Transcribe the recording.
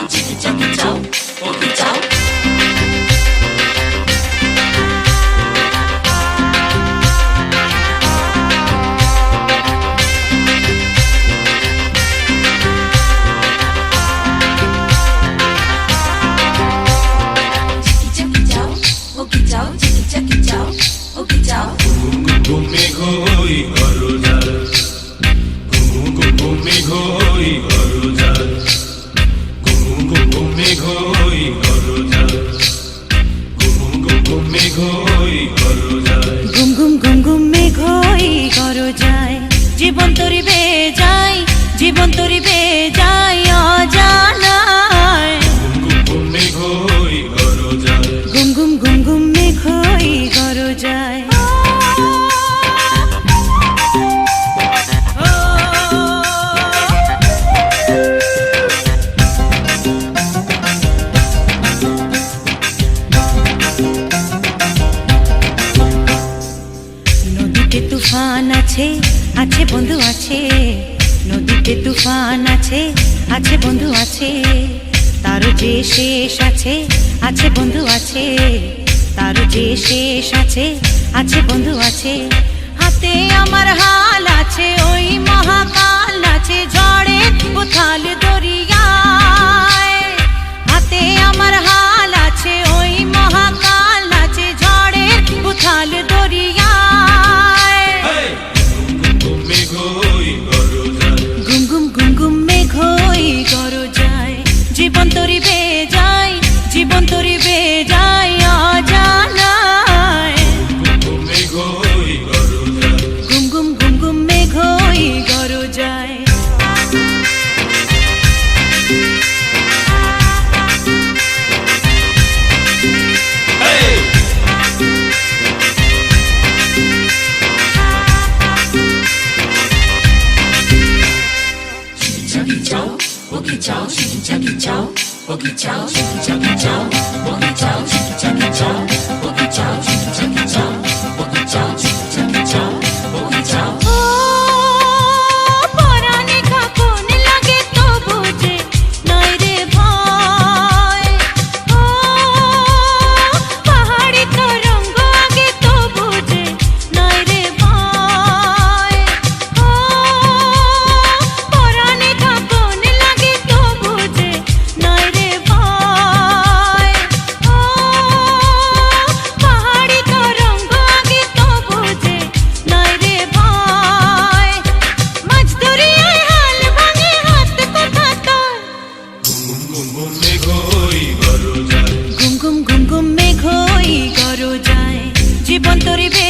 চিকি চাকি চাও ওকে চাও ঘুমি ঘরো যায় ঘুমি ঘরো যায় ঘুমি ঘরো যায় ঘুমি ঘরো যায় ঘুম ঘুম ঘুম ঘুম মেঘই ঘরো যায় জীবন তরি বে যায় জীবন তরি বে যায় অজানায় ঘুমি ঘরো যায় ঘুম ঘুম ঘুম ঘুম মেঘই ঘরো যায় তুফান আছে আছে বন্ধু আছে নদীতে তুফান আছে আছে বন্ধু আছে তার যে শেষ আছে আছে বন্ধু আছে তার যে শেষ আছে আছে বন্ধু আছে হাতে আমার হাল আছে ওই মহাকাল আছে ঝড়ে উথাল দরিয়ায় হাতে আমার হাল আছে ওই মহাকাল আছে ঝড়ে উথাল দরিয়ায় ঘুম ঘুম ঘুম ঘুম মেঘই ঘরো যায় জীবন তরি বে যায় জীবন তরি বে যায় অজানায় ঘুম ঘুম ঘুম ঘুম মেঘই ঘরো যায় ওকে চাও চিকি চাকি চাও ওকে চাও চিকি চাকি চাও ওকে চাও চিকি চাকি চাও ওকে চাও চিকি চাকি চাও ওকে চাও চিকি চাকি চাও ওকে চাও পরাণে কাঁপন লাগে তো বুঝে নাই রে ভয় পাহাড়ি তরঙ্গ আগে তো বুঝে নাই রে ভয় পরাণে কাঁপন লাগে তো বুঝে নাই রে ভয় পাহাড়ি তরঙ্গ আগে তো বুঝে নাই রে ভয় মাঝ দরিয়ায় হাল ভাঙে হাত কথা তোর ঘুম ঘুম ঘুম ঘুম মেঘই ঘরো যায় জীবন তরি বে